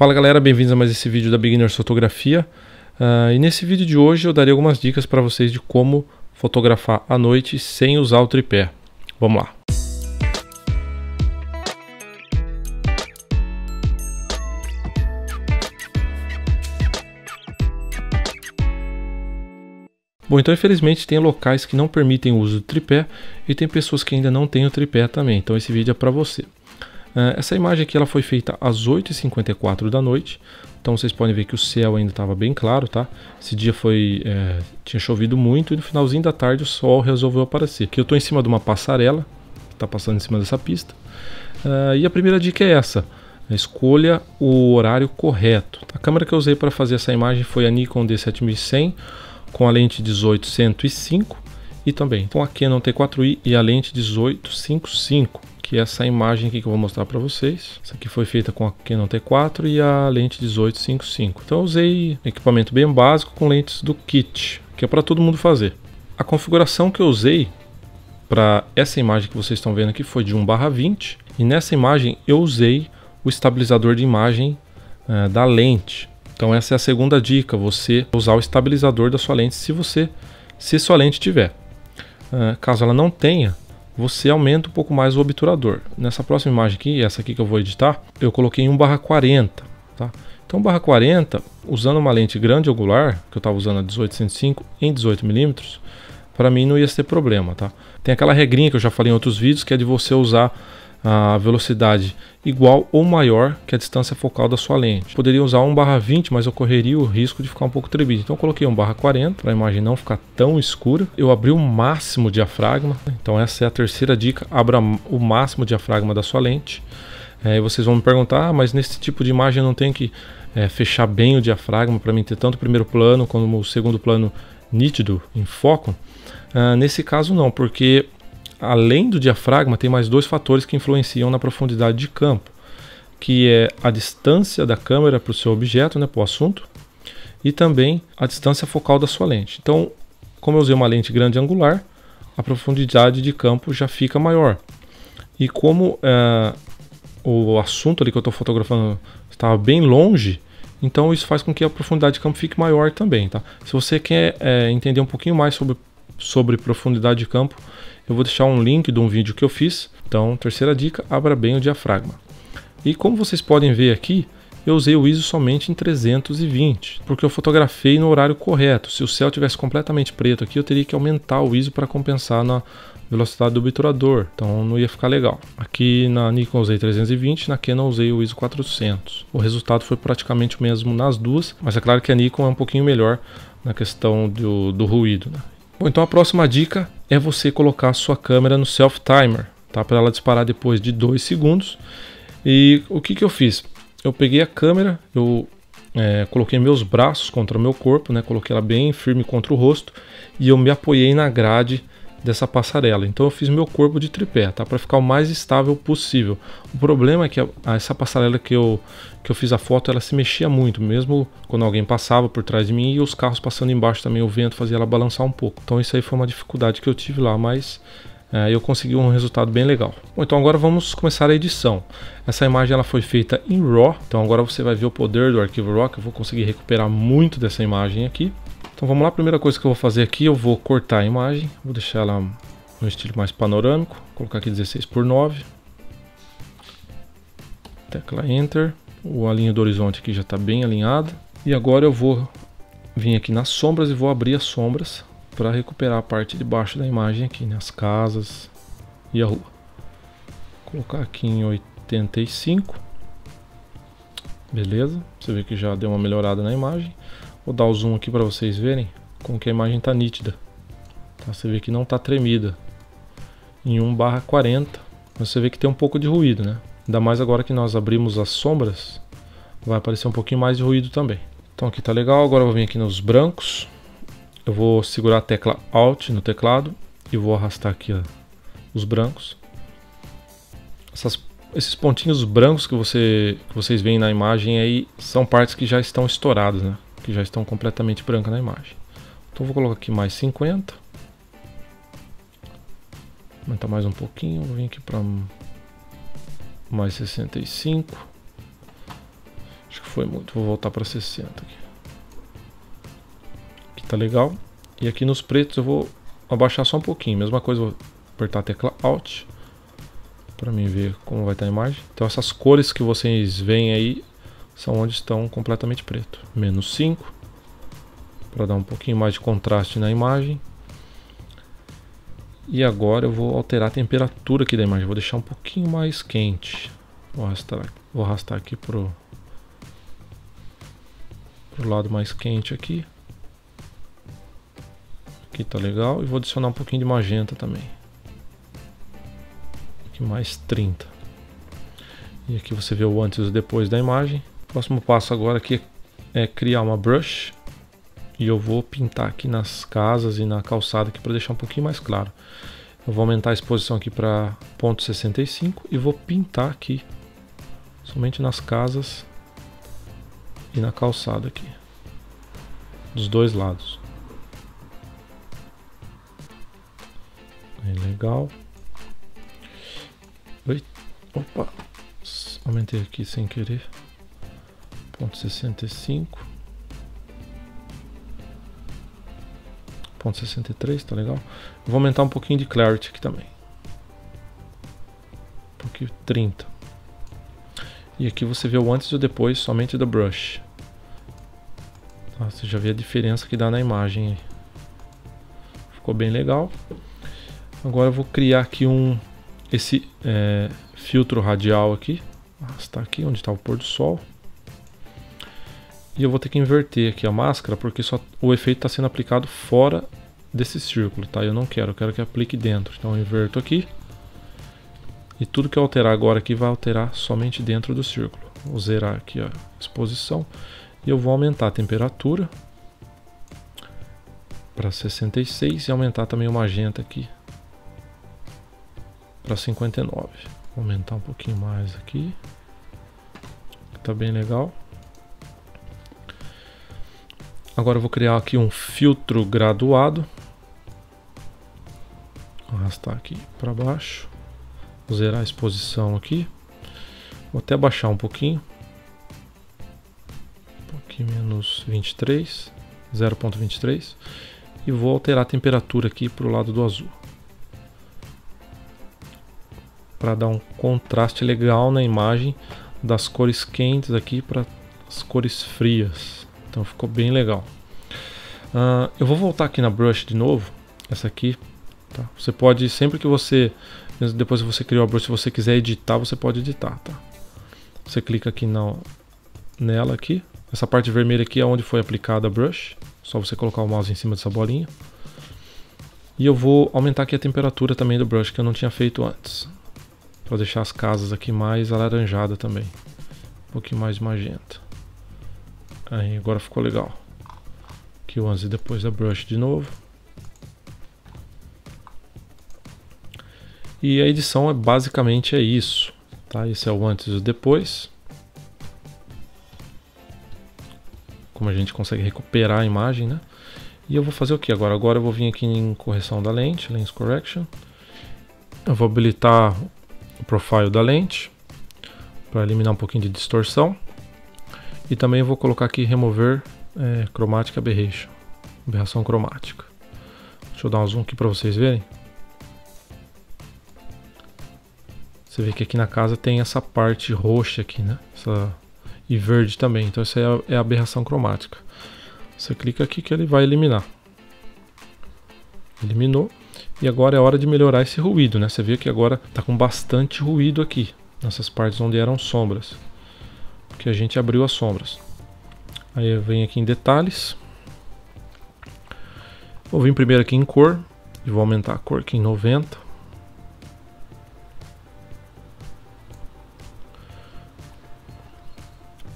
Fala galera, bem-vindos a mais esse vídeo da Beginners Fotografia. E nesse vídeo de hoje eu darei algumas dicas para vocês de como fotografar à noite sem usar o tripé. Vamos lá! Bom, então infelizmente tem locais que não permitem o uso do tripé e tem pessoas que ainda não têm o tripé também, então esse vídeo é para você. Essa imagem aqui ela foi feita às 8h54 da noite, então vocês podem ver que o céu ainda estava bem claro, tá? Esse dia tinha chovido muito e no finalzinho da tarde o sol resolveu aparecer. Aqui eu estou em cima de uma passarela, está passando em cima dessa pista, e a primeira dica é essa: escolha o horário correto. A câmera que eu usei para fazer essa imagem foi a Nikon D7100 com a lente 18-105 e também com a Canon T4i e a lente 18-55. Que é essa imagem aqui que eu vou mostrar para vocês. Essa aqui foi feita com a Canon T4 e a lente 18-55. Então eu usei equipamento bem básico com lentes do kit, que é para todo mundo fazer. A configuração que eu usei para essa imagem que vocês estão vendo aqui foi de 1/20 e nessa imagem eu usei o estabilizador de imagem da lente. Então essa é a segunda dica, você usar o estabilizador da sua lente se sua lente tiver. Caso ela não tenha, você aumenta um pouco mais o obturador. Nessa próxima imagem aqui, essa aqui que eu vou editar, eu coloquei em 1/40, tá? Então 1/40, usando uma lente grande angular, que eu estava usando a 18-105 em 18mm, para mim não ia ter problema, tá? Tem aquela regrinha que eu já falei em outros vídeos, que é de você usar a velocidade igual ou maior que a distância focal da sua lente. Poderia usar 1/20, mas eu correria o risco de ficar um pouco tremido. Então eu coloquei 1/40 para a imagem não ficar tão escura. Eu abri o máximo diafragma. Então essa é a terceira dica: abra o máximo diafragma da sua lente. E vocês vão me perguntar, mas nesse tipo de imagem eu não tenho que fechar bem o diafragma para mim ter tanto o primeiro plano como o segundo plano nítido em foco? Nesse caso não, porque além do diafragma, tem mais dois fatores que influenciam na profundidade de campo, que é a distância da câmera para o seu objeto, para o assunto, e também a distância focal da sua lente. Então, como eu usei uma lente grande angular, a profundidade de campo já fica maior. E como o assunto ali que eu estou fotografando estava bem longe, então isso faz com que a profundidade de campo fique maior também, tá? Se você quer entender um pouquinho mais sobre profundidade de campo, eu vou deixar um link de um vídeo que eu fiz. Então, terceira dica: abra bem o diafragma. E como vocês podem ver aqui, eu usei o ISO somente em 320, porque eu fotografei no horário correto. Se o céu tivesse completamente preto aqui, eu teria que aumentar o ISO para compensar na velocidade do obturador, então não ia ficar legal. Aqui na Nikon eu usei 320, na Canon eu usei o ISO 400. O resultado foi praticamente o mesmo nas duas, mas é claro que a Nikon é um pouquinho melhor na questão do ruído, né? Bom, então a próxima dica é você colocar a sua câmera no self timer, tá? Para ela disparar depois de 2 segundos. E o que eu fiz? Eu peguei a câmera, eu coloquei meus braços contra o meu corpo, né? Coloquei ela bem firme contra o rosto e eu me apoiei na grade dessa passarela. Então eu fiz meu corpo de tripé, tá? Para ficar o mais estável possível. O problema é que essa passarela que eu fiz a foto, ela se mexia muito, mesmo quando alguém passava por trás de mim e os carros passando embaixo também, o vento fazia ela balançar um pouco. Então isso aí foi uma dificuldade que eu tive lá, mas eu consegui um resultado bem legal. Bom, então agora vamos começar a edição. Essa imagem ela foi feita em RAW, então agora você vai ver o poder do arquivo RAW, que eu vou conseguir recuperar muito dessa imagem aqui. Então vamos lá, a primeira coisa que eu vou fazer aqui, eu vou cortar a imagem, vou deixar ela no estilo mais panorâmico, vou colocar aqui 16:9, tecla Enter, a linha do horizonte aqui já está bem alinhada, e agora eu vou vir aqui nas sombras e vou abrir as sombras para recuperar a parte de baixo da imagem aqui, né, as casas e a rua. Vou colocar aqui em 85, beleza, você vê que já deu uma melhorada na imagem. Vou dar o zoom aqui para vocês verem como que a imagem está nítida, tá? Você vê que não está tremida. Em 1/40, você vê que tem um pouco de ruído, né? Ainda mais agora que nós abrimos as sombras, vai aparecer um pouquinho mais de ruído também. Então aqui tá legal. Agora eu vou vir aqui nos brancos, eu vou segurar a tecla Alt no teclado e vou arrastar aqui os brancos. Esses pontinhos brancos que vocês veem na imagem aí são partes que já estão estouradas, né? Que já estão completamente brancas na imagem. Então vou colocar aqui mais 50. Aumentar mais um pouquinho, vou vir aqui para mais 65. Acho que foi muito. Vou voltar para 60 aqui. Aqui tá legal. E aqui nos pretos eu vou abaixar só um pouquinho. Mesma coisa, vou apertar a tecla Alt para mim ver como vai estar a imagem. Então essas cores que vocês veem aí são onde estão completamente preto. Menos 5 para dar um pouquinho mais de contraste na imagem. E agora eu vou alterar a temperatura aqui da imagem. Vou deixar um pouquinho mais quente. Vou arrastar aqui pro lado mais quente aqui. Aqui tá legal. E vou adicionar um pouquinho de magenta também. Aqui mais 30. E aqui você vê o antes e o depois da imagem. O próximo passo agora aqui é criar uma brush. E eu vou pintar aqui nas casas e na calçada aqui para deixar um pouquinho mais claro. Eu vou aumentar a exposição aqui para 0,65 e vou pintar aqui somente nas casas e na calçada aqui, dos dois lados. É legal. Oi. Opa, aumentei aqui sem querer. 0,65. 0,63, tá legal. Vou aumentar um pouquinho de clarity aqui também. Um pouquinho 30. E aqui você vê o antes e o depois somente da brush. Tá, você já vê a diferença que dá na imagem aí. Ficou bem legal. Agora eu vou criar aqui esse filtro radial aqui. Está aqui onde está o pôr do sol. E eu vou ter que inverter aqui a máscara porque o efeito está sendo aplicado fora desse círculo, tá? Eu quero que aplique dentro. Então eu inverto aqui. E tudo que eu alterar agora aqui vai alterar somente dentro do círculo. Vou zerar aqui a exposição. E eu vou aumentar a temperatura para 66 e aumentar também o magenta aqui para 59. Vou aumentar um pouquinho mais aqui. Tá bem legal. Agora eu vou criar aqui um filtro graduado. Vou arrastar aqui para baixo. Vou zerar a exposição aqui. Vou até abaixar um pouquinho. Um pouquinho menos 23. 0,23. E vou alterar a temperatura aqui para o lado do azul. Para dar um contraste legal na imagem das cores quentes aqui para as cores frias. Então ficou bem legal. Eu vou voltar aqui na brush de novo. Essa aqui. Tá? Você pode, sempre que você... Depois que você criou a brush, se você quiser editar, você pode editar. Tá? Você clica aqui nela aqui. Essa parte vermelha aqui é onde foi aplicada a brush. Só você colocar o mouse em cima dessa bolinha. E eu vou aumentar aqui a temperatura também do brush, que eu não tinha feito antes. Para deixar as casas aqui mais alaranjadas também. Um pouquinho mais de magenta. Aí, agora ficou legal. Aqui o antes e depois da brush de novo. E a edição basicamente é isso. Tá? Esse é o antes e o depois. Como a gente consegue recuperar a imagem, né? E eu vou fazer o que agora? Agora eu vou vir aqui em correção da lente, Lens Correction. Eu vou habilitar o profile da lente para eliminar um pouquinho de distorção. E também vou colocar aqui remover chromatic aberration, aberração cromática. Deixa eu dar um zoom aqui para vocês verem. Você vê que aqui na casa tem essa parte roxa aqui, né? E verde também. Então essa é a aberração cromática. Você clica aqui que ele vai eliminar. Eliminou. E agora é hora de melhorar esse ruído, né? Você vê que agora está com bastante ruído aqui, nessas partes onde eram sombras. Porque a gente abriu as sombras. Aí eu venho aqui em detalhes. Vou vir primeiro aqui em cor. E vou aumentar a cor aqui em 90.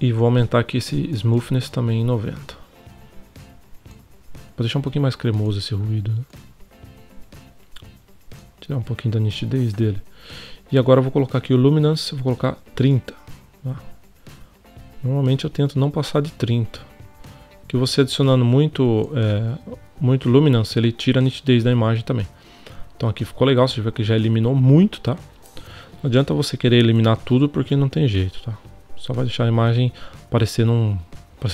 E vou aumentar aqui esse smoothness também em 90. Para deixar um pouquinho mais cremoso esse ruído, né? Tirar um pouquinho da nitidez dele. E agora eu vou colocar aqui o luminance, eu vou colocar 30. Tá? Normalmente eu tento não passar de 30. Que você adicionando muito luminance, ele tira a nitidez da imagem também. Então aqui ficou legal, você vê que já eliminou muito, tá? Não adianta você querer eliminar tudo porque não tem jeito, tá? Só vai deixar a imagem parecendo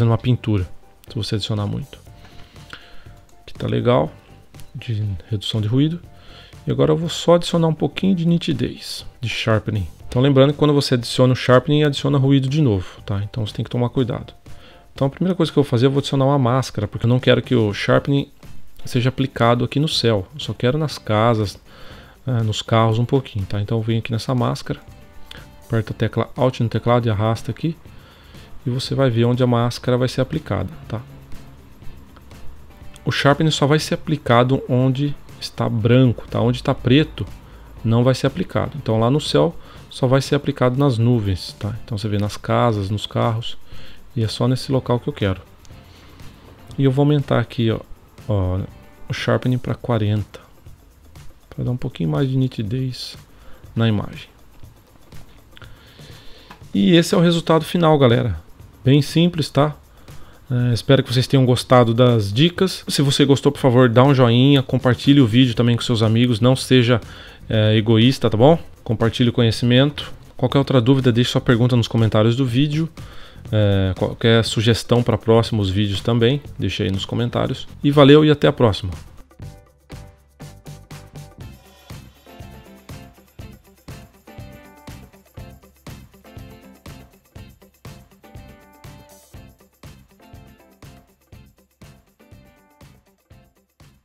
uma pintura, se você adicionar muito. Aqui tá legal, de redução de ruído. E agora eu vou só adicionar um pouquinho de nitidez, de sharpening. Então lembrando que quando você adiciona o sharpening, adiciona ruído de novo, tá? Então você tem que tomar cuidado. Então a primeira coisa que eu vou fazer, eu vou adicionar uma máscara, porque eu não quero que o sharpening seja aplicado aqui no céu. Eu só quero nas casas, nos carros um pouquinho, tá? Então eu venho aqui nessa máscara, aperta a tecla Alt no teclado e arrasta aqui. E você vai ver onde a máscara vai ser aplicada, tá? O sharpening só vai ser aplicado onde está branco, tá? Onde está preto não vai ser aplicado. Então lá no céu só vai ser aplicado nas nuvens, tá? Então você vê nas casas, nos carros, e é só nesse local que eu quero. E eu vou aumentar aqui, ó, o sharpening para 40, para dar um pouquinho mais de nitidez na imagem. E esse é o resultado final, galera. Bem simples, tá? Espero que vocês tenham gostado das dicas. Se você gostou, por favor, dá um joinha, compartilhe o vídeo também com seus amigos, não seja egoísta, tá bom? Compartilhe o conhecimento. Qualquer outra dúvida, deixe sua pergunta nos comentários do vídeo. Qualquer sugestão para próximos vídeos também, deixe aí nos comentários. E valeu e até a próxima!